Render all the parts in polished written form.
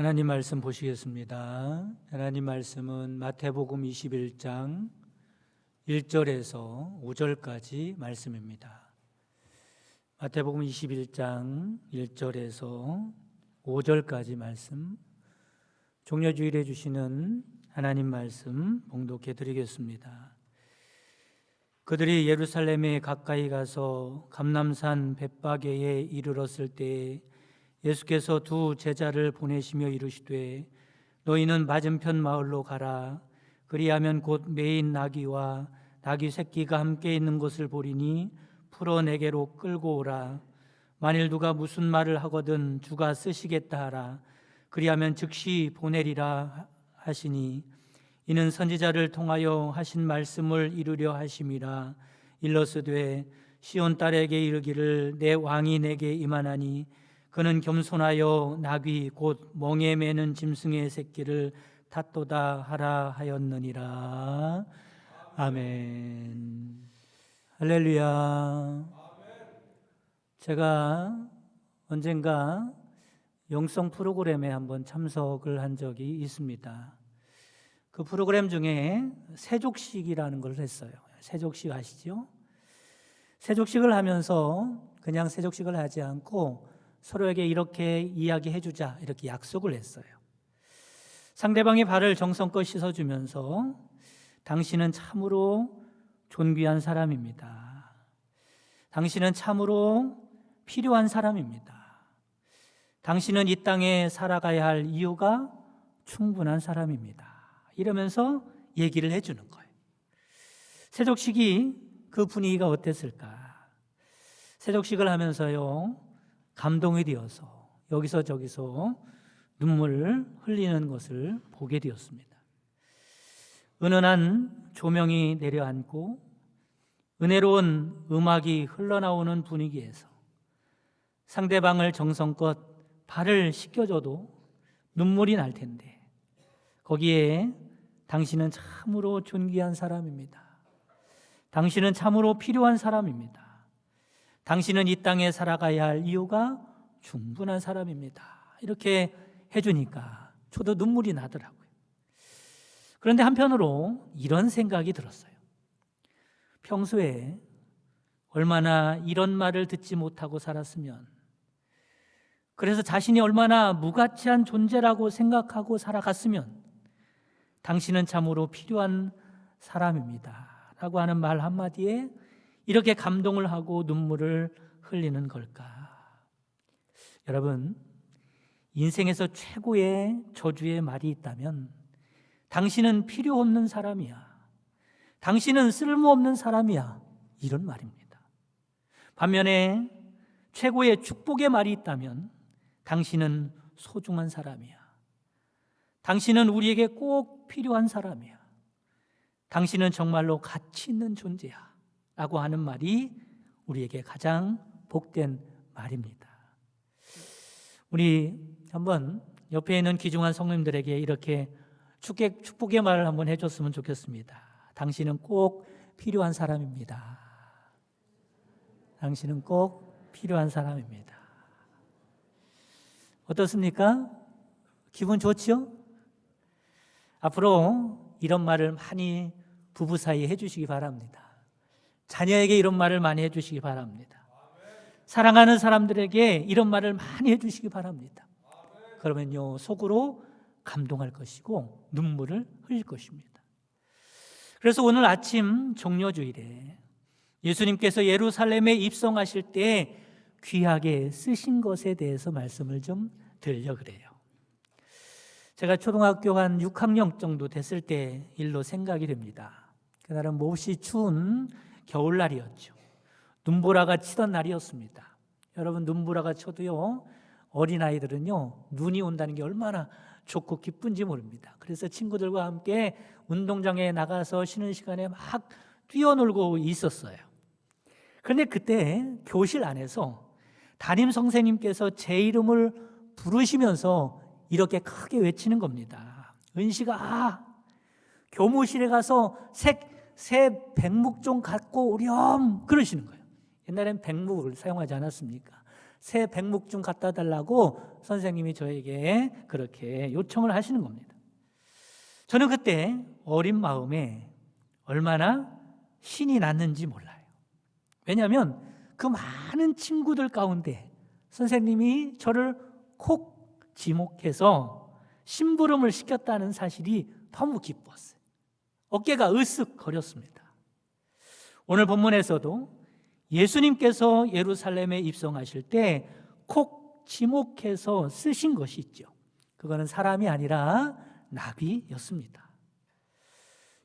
하나님 말씀 보시겠습니다. 하나님 말씀은 마태복음 21장 1절에서 5절까지 말씀입니다. 마태복음 21장 1절에서 5절까지 말씀, 종려주일에 주시는 하나님 말씀 봉독해 드리겠습니다. 그들이 예루살렘에 가까이 가서 감람산 벳바게에 이르렀을 때에 예수께서 두 제자를 보내시며 이르시되 너희는 맞은편 마을로 가라. 그리하면 곧 매인 나귀와 나귀 새끼가 함께 있는 것을 보리니 풀어 내게로 끌고 오라. 만일 누가 무슨 말을 하거든 주가 쓰시겠다 하라. 그리하면 즉시 보내리라 하시니 이는 선지자를 통하여 하신 말씀을 이루려 하심이라. 일러스되 시온 딸에게 이르기를 내 왕이 내게 임하나니 그는 겸손하여 나귀 곧 멍에 매는 짐승의 새끼를 탔도다 하라 하였느니라. 아멘. 할렐루야. 제가 언젠가 영성 프로그램에 한번 참석을 한 적이 있습니다. 그 프로그램 중에 세족식이라는 걸 했어요. 세족식 아시죠? 세족식을 하면서 그냥 세족식을 하지 않고 서로에게 이렇게 이야기해 주자, 이렇게 약속을 했어요. 상대방의 발을 정성껏 씻어주면서 당신은 참으로 존귀한 사람입니다. 당신은 참으로 필요한 사람입니다. 당신은 이 땅에 살아가야 할 이유가 충분한 사람입니다. 이러면서 얘기를 해주는 거예요. 세족식이 그 분위기가 어땠을까? 세족식을 하면서요, 감동이 되어서 여기서 저기서 눈물을 흘리는 것을 보게 되었습니다. 은은한 조명이 내려앉고 은혜로운 음악이 흘러나오는 분위기에서 상대방을 정성껏 발을 씻겨줘도 눈물이 날 텐데 거기에 당신은 참으로 존귀한 사람입니다. 당신은 참으로 필요한 사람입니다. 당신은 이 땅에 살아가야 할 이유가 충분한 사람입니다. 이렇게 해주니까 저도 눈물이 나더라고요. 그런데 한편으로 이런 생각이 들었어요. 평소에 얼마나 이런 말을 듣지 못하고 살았으면, 그래서 자신이 얼마나 무가치한 존재라고 생각하고 살아갔으면 당신은 참으로 필요한 사람입니다 라고 하는 말 한마디에 이렇게 감동을 하고 눈물을 흘리는 걸까? 여러분, 인생에서 최고의 저주의 말이 있다면 당신은 필요 없는 사람이야, 당신은 쓸모없는 사람이야, 이런 말입니다. 반면에 최고의 축복의 말이 있다면 당신은 소중한 사람이야, 당신은 우리에게 꼭 필요한 사람이야, 당신은 정말로 가치 있는 존재야 라고 하는 말이 우리에게 가장 복된 말입니다. 우리 한번 옆에 있는 귀중한 성도님들에게 이렇게 축복의 말을 한번 해줬으면 좋겠습니다. 당신은 꼭 필요한 사람입니다. 당신은 꼭 필요한 사람입니다. 어떻습니까? 기분 좋죠? 앞으로 이런 말을 많이 부부 사이에 해주시기 바랍니다. 자녀에게 이런 말을 많이 해주시기 바랍니다. 사랑하는 사람들에게 이런 말을 많이 해주시기 바랍니다. 그러면요, 속으로 감동할 것이고 눈물을 흘릴 것입니다. 그래서 오늘 아침 종려주일에 예수님께서 예루살렘에 입성하실 때 귀하게 쓰신 것에 대해서 말씀을 좀 드리려고 그래요. 제가 초등학교 한 6학년 정도 됐을 때 일로 생각이 됩니다. 그날은 몹시 추운 겨울날이었죠. 눈보라가 치던 날이었습니다. 여러분, 눈보라가 쳐도요, 어린아이들은요, 눈이 온다는 게 얼마나 좋고 기쁜지 모릅니다. 그래서 친구들과 함께 운동장에 나가서 쉬는 시간에 막 뛰어놀고 있었어요. 그런데 그때 교실 안에서 담임 선생님께서 제 이름을 부르시면서 이렇게 크게 외치는 겁니다. 은식아, 교무실에 가서 새 백묵 좀 갖고 오렴, 그러시는 거예요. 옛날엔 백묵을 사용하지 않았습니까? 새 백목 좀 갖다 달라고 선생님이 저에게 그렇게 요청을 하시는 겁니다. 저는 그때 어린 마음에 얼마나 신이 났는지 몰라요. 왜냐하면 그 많은 친구들 가운데 선생님이 저를 콕 지목해서 심부름을 시켰다는 사실이 너무 기뻤어요. 어깨가 으쓱거렸습니다. 오늘 본문에서도 예수님께서 예루살렘에 입성하실 때 콕 지목해서 쓰신 것이 있죠. 그거는 사람이 아니라 나귀였습니다.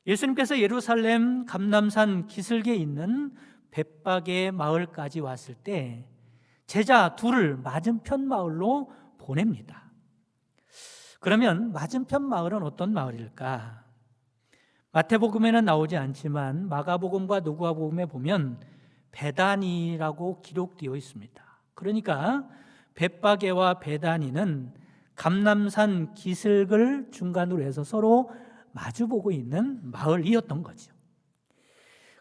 예수님께서 예루살렘 감람산 기슭에 있는 벳박의 마을까지 왔을 때 제자 둘을 맞은편 마을로 보냅니다. 그러면 맞은편 마을은 어떤 마을일까? 마태복음에는 나오지 않지만 마가복음과 누가복음에 보면 베다니라고 기록되어 있습니다. 그러니까 벳바게와 베다니는 감람산 기슭을 중간으로 해서 서로 마주보고 있는 마을이었던 거죠.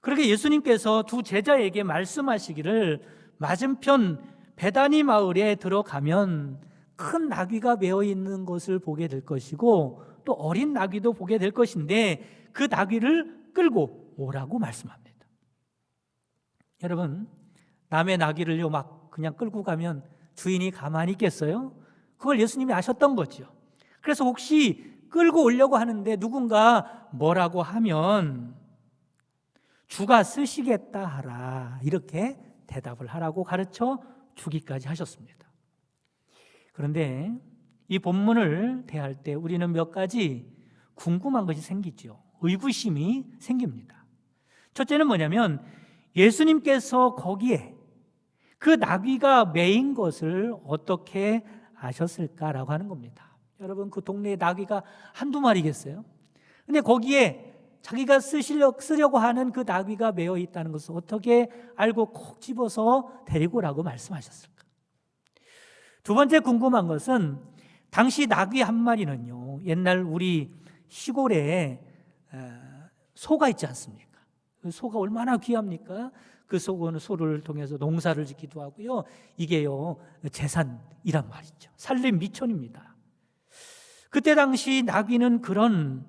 그렇게 예수님께서 두 제자에게 말씀하시기를 맞은편 베다니 마을에 들어가면 큰 나귀가 메어 있는 것을 보게 될 것이고 또 어린 나귀도 보게 될 것인데 그 나귀를 끌고 오라고 말씀합니다. 여러분, 남의 나귀를요 막 그냥 끌고 가면 주인이 가만히 있겠어요? 그걸 예수님이 아셨던 거죠. 그래서 혹시 끌고 오려고 하는데 누군가 뭐라고 하면 주가 쓰시겠다 하라, 이렇게 대답을 하라고 가르쳐 주기까지 하셨습니다. 그런데 이 본문을 대할 때 우리는 몇 가지 궁금한 것이 생기죠. 의구심이 생깁니다. 첫째는 뭐냐면 예수님께서 거기에 그 나귀가 메인 것을 어떻게 아셨을까라고 하는 겁니다. 여러분, 그 동네에 나귀가 한두 마리겠어요? 근데 거기에 자기가 쓰려고 하는 그 나귀가 메어 있다는 것을 어떻게 알고 콕 집어서 데리고 오라고 말씀하셨을까? 두 번째 궁금한 것은 당시 나귀 한 마리는요, 옛날 우리 시골에 소가 있지 않습니까? 그 소가 얼마나 귀합니까? 그 소를 통해서 농사를 짓기도 하고요. 이게요, 재산이란 말이죠. 살림 미천입니다. 그때 당시 나귀는 그런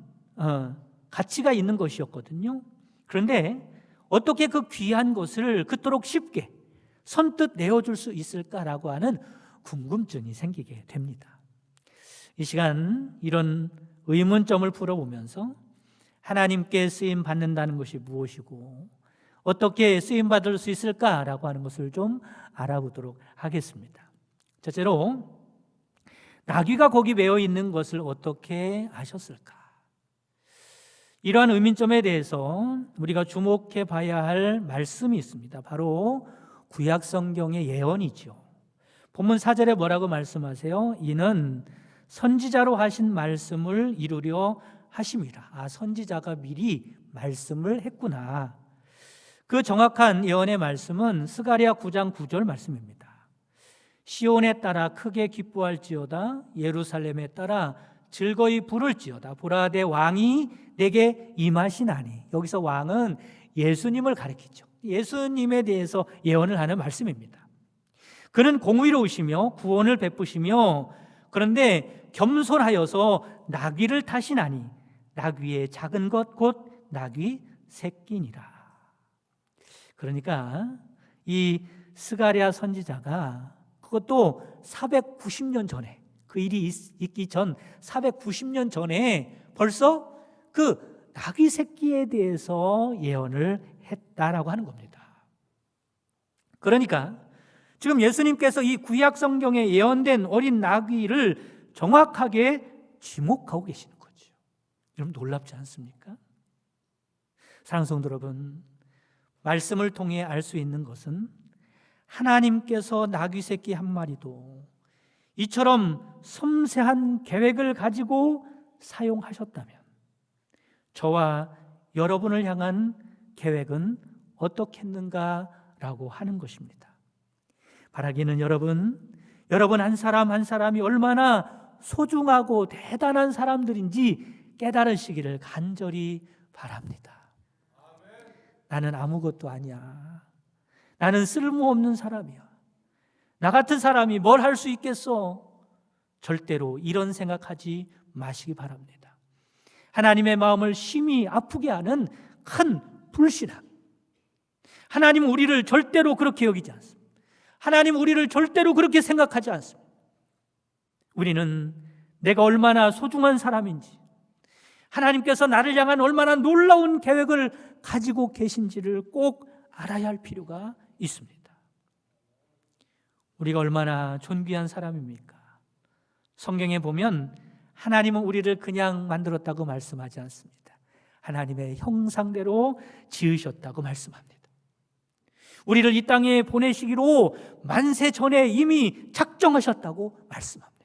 가치가 있는 것이었거든요. 그런데 어떻게 그 귀한 것을 그토록 쉽게 선뜻 내어줄 수 있을까라고 하는 궁금증이 생기게 됩니다. 이 시간 이런 의문점을 풀어보면서 하나님께 쓰임 받는다는 것이 무엇이고 어떻게 쓰임 받을 수 있을까라고 하는 것을 좀 알아보도록 하겠습니다. 첫째로, 나귀가 거기 메어 있는 것을 어떻게 아셨을까? 이러한 의문점에 대해서 우리가 주목해 봐야 할 말씀이 있습니다. 바로 구약 성경의 예언이죠. 본문 4절에 뭐라고 말씀하세요? 이는 선지자로 하신 말씀을 이루려 하심이라. 선지자가 미리 말씀을 했구나. 그 정확한 예언의 말씀은 스가랴 9장 9절 말씀입니다. 시온에 따라 크게 기뻐할지어다, 예루살렘에 따라 즐거이 부를지어다. 보라, 내 왕이 내게 임하시나니. 여기서 왕은 예수님을 가리키죠. 예수님에 대해서 예언을 하는 말씀입니다. 그는 공의로우시며 구원을 베푸시며 그런데 겸손하여서 나귀를 타시나니 나귀의 작은 것 곧 나귀 새끼니라. 그러니까 이 스가랴 선지자가 그것도 490년 전에, 그 일이 있기 전 490년 전에 벌써 그 나귀 새끼에 대해서 예언을 했다라고 하는 겁니다. 그러니까 지금 예수님께서 이 구약 성경에 예언된 어린 나귀를 정확하게 지목하고 계시는 거죠. 여러분, 놀랍지 않습니까? 사랑하는 성도 여러분, 말씀을 통해 알 수 있는 것은 하나님께서 나귀 새끼 한 마리도 이처럼 섬세한 계획을 가지고 사용하셨다면 저와 여러분을 향한 계획은 어떻겠는가라고 하는 것입니다. 바라기는 여러분 한 사람 한 사람이 얼마나 소중하고 대단한 사람들인지 깨달으시기를 간절히 바랍니다. 나는 아무것도 아니야. 나는 쓸모없는 사람이야. 나 같은 사람이 뭘 할 수 있겠어? 절대로 이런 생각하지 마시기 바랍니다. 하나님의 마음을 심히 아프게 하는 큰 불신앙. 하나님은 우리를 절대로 그렇게 여기지 않습니다. 하나님은 우리를 절대로 그렇게 생각하지 않습니다. 우리는 내가 얼마나 소중한 사람인지, 하나님께서 나를 향한 얼마나 놀라운 계획을 가지고 계신지를 꼭 알아야 할 필요가 있습니다. 우리가 얼마나 존귀한 사람입니까? 성경에 보면 하나님은 우리를 그냥 만들었다고 말씀하지 않습니다. 하나님의 형상대로 지으셨다고 말씀합니다. 우리를 이 땅에 보내시기로 만세 전에 이미 작정하셨다고 말씀합니다.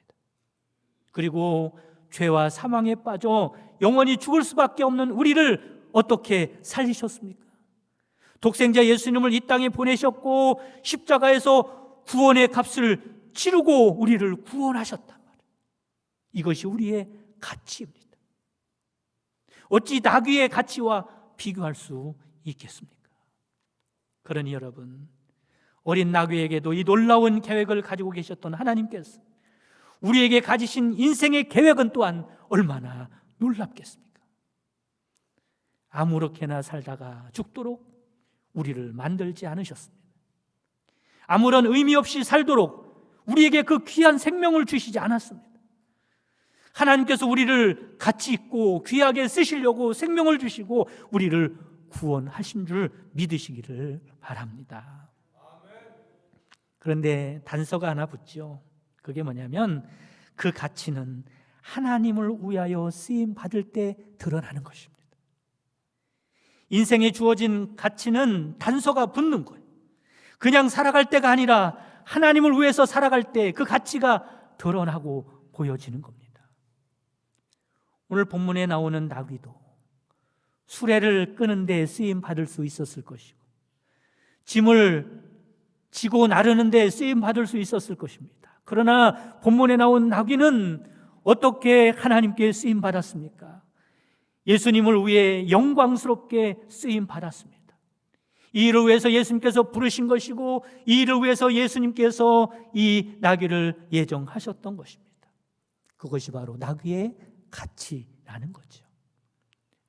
그리고 죄와 사망에 빠져 영원히 죽을 수밖에 없는 우리를 어떻게 살리셨습니까? 독생자 예수님을 이 땅에 보내셨고 십자가에서 구원의 값을 치르고 우리를 구원하셨단 말이에요. 이것이 우리의 가치입니다. 어찌 나귀의 가치와 비교할 수 있겠습니까? 그러니 여러분, 어린 나귀에게도 이 놀라운 계획을 가지고 계셨던 하나님께서 우리에게 가지신 인생의 계획은 또한 얼마나 놀랍겠습니까? 아무렇게나 살다가 죽도록 우리를 만들지 않으셨습니다. 아무런 의미 없이 살도록 우리에게 그 귀한 생명을 주시지 않았습니다. 하나님께서 우리를 가치 있고 귀하게 쓰시려고 생명을 주시고 우리를 구원하신 줄 믿으시기를 바랍니다. 그런데 단서가 하나 붙죠. 그게 뭐냐면 그 가치는 하나님을 위하여 쓰임 받을 때 드러나는 것입니다. 인생에 주어진 가치는 단서가 붙는 거예요. 그냥 살아갈 때가 아니라 하나님을 위해서 살아갈 때 그 가치가 드러나고 보여지는 겁니다. 오늘 본문에 나오는 나귀도 수레를 끄는 데 쓰임 받을 수 있었을 것이고 짐을 지고 나르는 데 쓰임 받을 수 있었을 것입니다. 그러나 본문에 나온 나귀는 어떻게 하나님께 쓰임 받았습니까? 예수님을 위해 영광스럽게 쓰임 받았습니다. 이 일을 위해서 예수님께서 부르신 것이고 이 일을 위해서 예수님께서 이 나귀를 예정하셨던 것입니다. 그것이 바로 나귀의 가치라는 거죠.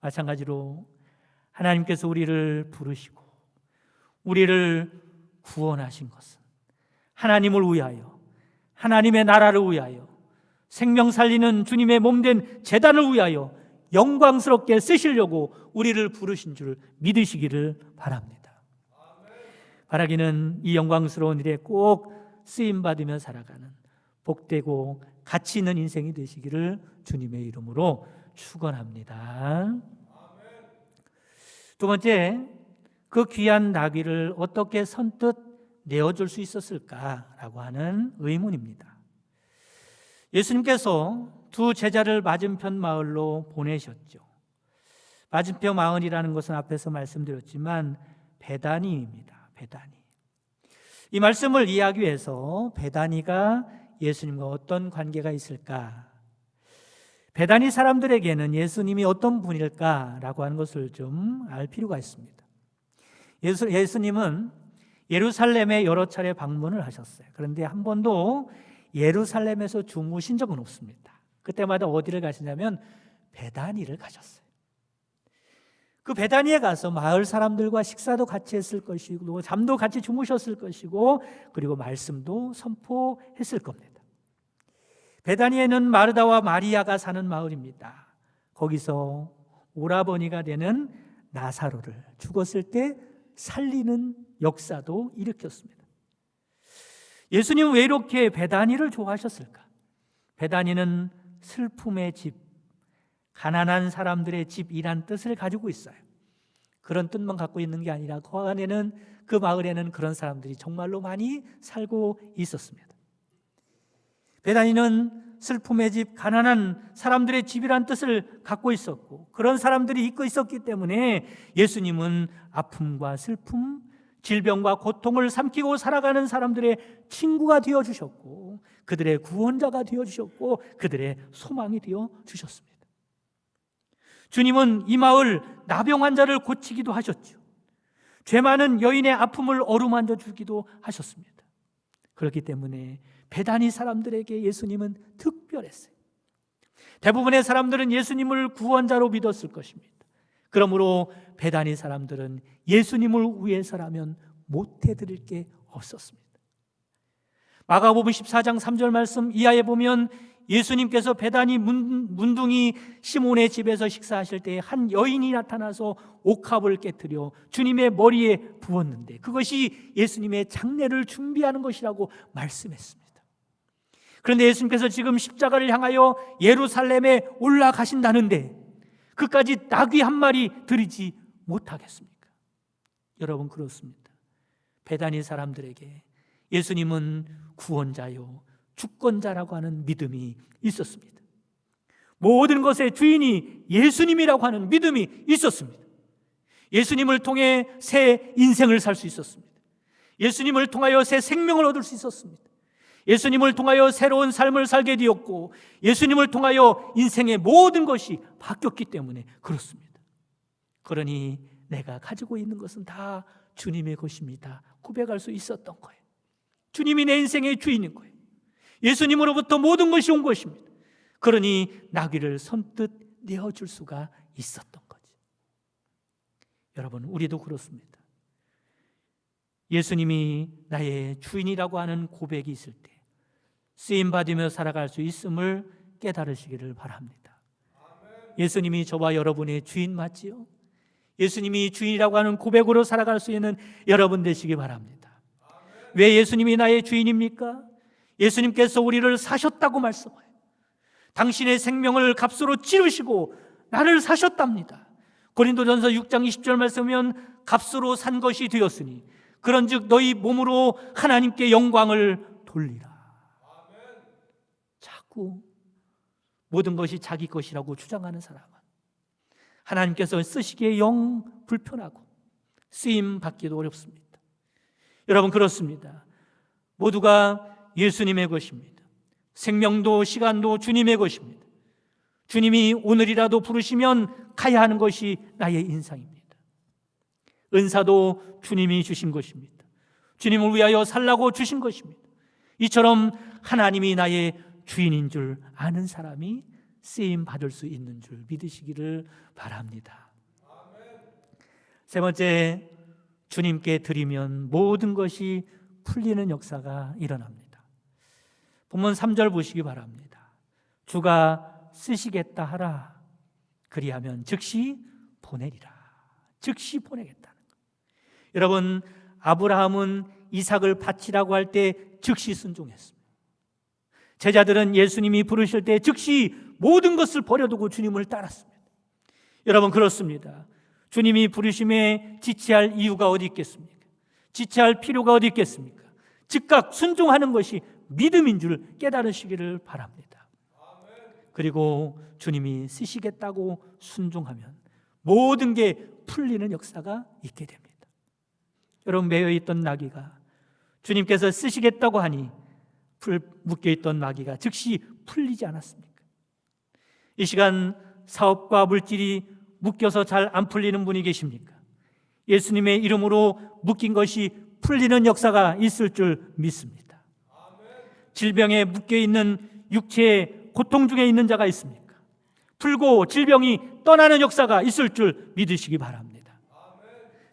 마찬가지로 하나님께서 우리를 부르시고 우리를 구원하신 것은 하나님을 위하여, 하나님의 나라를 위하여, 생명 살리는 주님의 몸된 제단을 위하여 영광스럽게 쓰시려고 우리를 부르신 줄 믿으시기를 바랍니다. 바라기는 이 영광스러운 일에 꼭 쓰임받으며 살아가는 복되고 가치 있는 인생이 되시기를 주님의 이름으로 축원합니다. 두 번째, 그 귀한 나귀를 어떻게 선뜻 내어줄 수 있었을까라고 하는 의문입니다. 예수님께서 두 제자를 맞은편 마을로 보내셨죠. 맞은편 마을이라는 것은 앞에서 말씀드렸지만 베다니입니다. 베다니. 이 말씀을 이해하기 위해서 베다니가 예수님과 어떤 관계가 있을까? 베다니 사람들에게는 예수님이 어떤 분일까라고 하는 것을 좀 알 필요가 있습니다. 예수님은 예루살렘에 여러 차례 방문을 하셨어요. 그런데 한 번도 예루살렘에서 주무신 적은 없습니다. 그때마다 어디를 가시냐면 베다니를 가셨어요. 그 베다니에 가서 마을 사람들과 식사도 같이 했을 것이고 잠도 같이 주무셨을 것이고 그리고 말씀도 선포했을 겁니다. 베다니에는 마르다와 마리아가 사는 마을입니다. 거기서 오라버니가 되는 나사로를 죽었을 때 살리는 역사도 일으켰습니다. 예수님은 왜 이렇게 베다니를 좋아하셨을까? 베다니는 슬픔의 집, 가난한 사람들의 집이란 뜻을 가지고 있어요. 그런 뜻만 갖고 있는 게 아니라 그 안에는, 그 마을에는 그런 사람들이 정말로 많이 살고 있었습니다. 베다니는 슬픔의 집, 가난한 사람들의 집이란 뜻을 갖고 있었고 그런 사람들이 있고 있었기 때문에 예수님은 아픔과 슬픔, 질병과 고통을 삼키고 살아가는 사람들의 친구가 되어주셨고 그들의 구원자가 되어주셨고 그들의 소망이 되어주셨습니다. 주님은 이 마을 나병 환자를 고치기도 하셨죠. 죄 많은 여인의 아픔을 어루만져 주기도 하셨습니다. 그렇기 때문에 베다니 사람들에게 예수님은 특별했어요. 대부분의 사람들은 예수님을 구원자로 믿었을 것입니다. 그러므로 베다니 사람들은 예수님을 위해서라면 못해드릴 게 없었습니다. 마가복음 14장 3절 말씀 이하에 보면 예수님께서 베다니 문둥이 시몬의 집에서 식사하실 때 한 여인이 나타나서 옥합을 깨뜨려 주님의 머리에 부었는데 그것이 예수님의 장례를 준비하는 것이라고 말씀했습니다. 그런데 예수님께서 지금 십자가를 향하여 예루살렘에 올라가신다는데 그까지 나귀 한 마리 들이지 못하겠습니까? 여러분, 그렇습니다. 베다니 사람들에게 예수님은 구원자요 주권자라고 하는 믿음이 있었습니다. 모든 것의 주인이 예수님이라고 하는 믿음이 있었습니다. 예수님을 통해 새 인생을 살 수 있었습니다. 예수님을 통하여 새 생명을 얻을 수 있었습니다. 예수님을 통하여 새로운 삶을 살게 되었고 예수님을 통하여 인생의 모든 것이 바뀌었기 때문에 그렇습니다. 그러니 내가 가지고 있는 것은 다 주님의 것입니다 고백할 수 있었던 거예요. 주님이 내 인생의 주인인 거예요. 예수님으로부터 모든 것이 온 것입니다. 그러니 나귀를 선뜻 내어줄 수가 있었던 거죠. 여러분, 우리도 그렇습니다. 예수님이 나의 주인이라고 하는 고백이 있을 때 쓰임받으며 살아갈 수 있음을 깨달으시기를 바랍니다. 예수님이 저와 여러분의 주인 맞지요? 예수님이 주인이라고 하는 고백으로 살아갈 수 있는 여러분 되시기 바랍니다. 왜 예수님이 나의 주인입니까? 예수님께서 우리를 사셨다고 말씀해요. 당신의 생명을 값으로 치르시고 나를 사셨답니다. 고린도전서 6장 20절 말씀하면 값으로 산 것이 되었으니 그런즉 너희 몸으로 하나님께 영광을 돌리라. 자꾸 모든 것이 자기 것이라고 주장하는 사람은 하나님께서 쓰시기에 영 불편하고 쓰임 받기도 어렵습니다. 여러분, 그렇습니다. 모두가 예수님의 것입니다. 생명도 시간도 주님의 것입니다. 주님이 오늘이라도 부르시면 가야 하는 것이 나의 인상입니다. 은사도 주님이 주신 것입니다. 주님을 위하여 살라고 주신 것입니다. 이처럼 하나님이 나의 주인인 줄 아는 사람이 쓰임 받을 수 있는 줄 믿으시기를 바랍니다. 세 번째, 주님께 드리면 모든 것이 풀리는 역사가 일어납니다. 본문 3절 보시기 바랍니다. 주가 쓰시겠다 하라. 그리하면 즉시 보내리라. 즉시 보내겠다는 것. 여러분, 아브라함은 이삭을 바치라고 할 때 즉시 순종했습니다. 제자들은 예수님이 부르실 때 즉시 모든 것을 버려두고 주님을 따랐습니다. 여러분, 그렇습니다. 주님이 부르심에 지체할 이유가 어디 있겠습니까? 지체할 필요가 어디 있겠습니까? 즉각 순종하는 것이 믿음인 줄 깨달으시기를 바랍니다. 그리고 주님이 쓰시겠다고 순종하면 모든 게 풀리는 역사가 있게 됩니다. 여러분, 매여있던 나귀가 주님께서 쓰시겠다고 하니 묶여있던 나귀가 즉시 풀리지 않았습니까? 이 시간 사업과 물질이 묶여서 잘 안 풀리는 분이 계십니까? 예수님의 이름으로 묶인 것이 풀리는 역사가 있을 줄 믿습니다. 질병에 묶여있는 육체의 고통 중에 있는 자가 있습니까? 풀고 질병이 떠나는 역사가 있을 줄 믿으시기 바랍니다.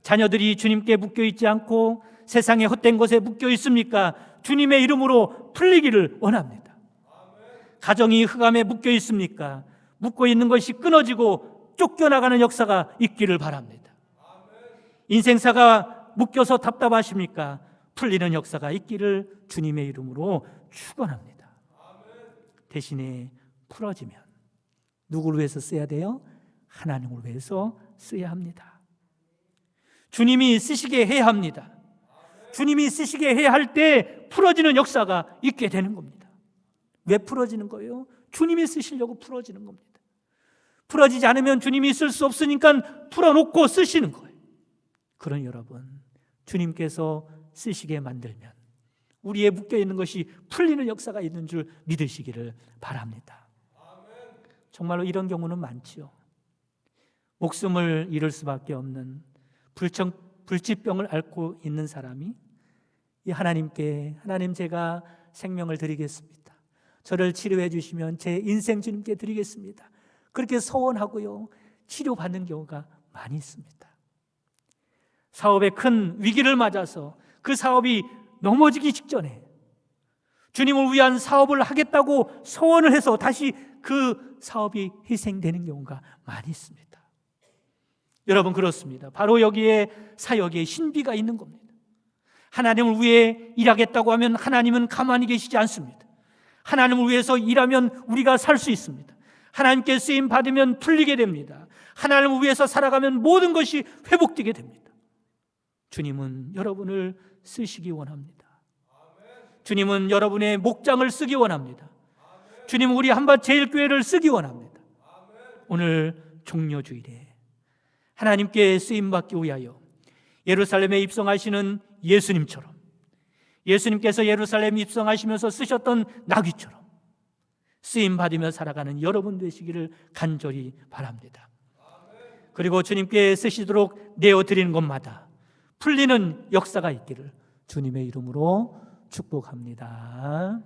자녀들이 주님께 묶여있지 않고 세상의 헛된 것에 묶여있습니까? 주님의 이름으로 풀리기를 원합니다. 가정이 흑암에 묶여있습니까? 묶어있는 것이 끊어지고 쫓겨나가는 역사가 있기를 바랍니다. 인생사가 묶여서 답답하십니까? 풀리는 역사가 있기를 주님의 이름으로 축원합니다. 대신에 풀어지면 누구를 위해서 써야 돼요? 하나님을 위해서 써야 합니다. 주님이 쓰시게 해야 합니다. 주님이 쓰시게 해야 할 때 풀어지는 역사가 있게 되는 겁니다. 왜 풀어지는 거예요? 주님이 쓰시려고 풀어지는 겁니다. 풀어지지 않으면 주님이 쓸 수 없으니까 풀어놓고 쓰시는 거예요. 그러니 여러분, 주님께서 쓰시게 만들면 우리의 묶여있는 것이 풀리는 역사가 있는 줄 믿으시기를 바랍니다. 정말로 이런 경우는 많지요. 목숨을 잃을 수밖에 없는 불치병을 앓고 있는 사람이 이 하나님께, 하나님 제가 생명을 드리겠습니다. 저를 치료해 주시면 제 인생 주님께 드리겠습니다. 그렇게 서원하고요, 치료받는 경우가 많이 있습니다. 사업에 큰 위기를 맞아서 그 사업이 넘어지기 직전에 주님을 위한 사업을 하겠다고 소원을 해서 다시 그 사업이 희생되는 경우가 많이 있습니다. 여러분, 그렇습니다. 바로 여기에 사역의 신비가 있는 겁니다. 하나님을 위해 일하겠다고 하면 하나님은 가만히 계시지 않습니다. 하나님을 위해서 일하면 우리가 살 수 있습니다. 하나님께 쓰임 받으면 풀리게 됩니다. 하나님을 위해서 살아가면 모든 것이 회복되게 됩니다. 주님은 여러분을 쓰시기 원합니다. 주님은 여러분의 목장을 쓰기 원합니다. 주님은 우리 한밭제일교회를 쓰기 원합니다. 오늘 종려주일에 하나님께 쓰임받기 위하여 예루살렘에 입성하시는 예수님처럼, 예수님께서 예루살렘에 입성하시면서 쓰셨던 나귀처럼 쓰임받으며 살아가는 여러분 되시기를 간절히 바랍니다. 그리고 주님께 쓰시도록 내어드리는 것마다 풀리는 역사가 있기를 주님의 이름으로 축복합니다.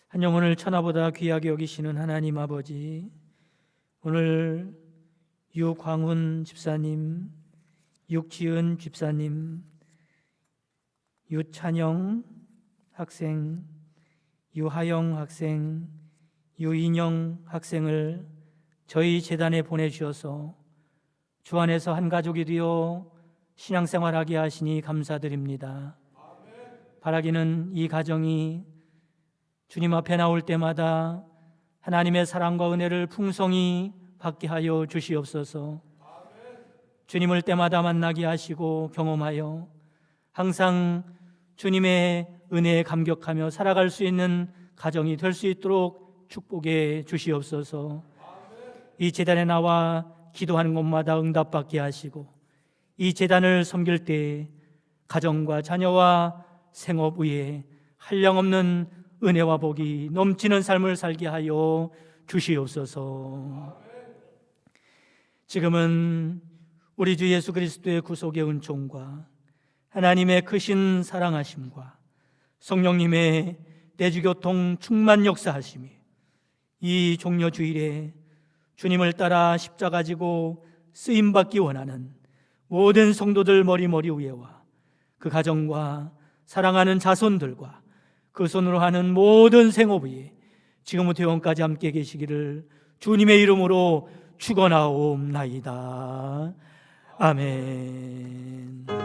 한 영혼을 천하보다 귀하게 여기시는 하나님 아버지, 오늘 유광훈 집사님, 육지은 집사님, 유찬영 학생, 유하영 학생, 유인영 학생을 저희 재단에 보내주셔서 주 안에서 한 가족이 되어 신앙생활하게 하시니 감사드립니다. 바라기는 이 가정이 주님 앞에 나올 때마다 하나님의 사랑과 은혜를 풍성히 받게 하여 주시옵소서. 주님을 때마다 만나게 하시고 경험하여 항상 주님의 은혜에 감격하며 살아갈 수 있는 가정이 될 수 있도록 축복해 주시옵소서. 이 재단에 나와 기도하는 곳마다 응답받게 하시고 이 재단을 섬길 때 가정과 자녀와 생업 위에 한량없는 은혜와 복이 넘치는 삶을 살게 하여 주시옵소서. 지금은 우리 주 예수 그리스도의 구속의 은총과 하나님의 크신 사랑하심과 성령님의 내주교통 충만 역사하심이 이 종려주일에 주님을 따라 십자가 지고 쓰임받기 원하는 모든 성도들 머리머리 위에와 그 가정과 사랑하는 자손들과 그 손으로 하는 모든 생업 위에 지금부터 영원까지 함께 계시기를 주님의 이름으로 축원하옵나이다. 아멘.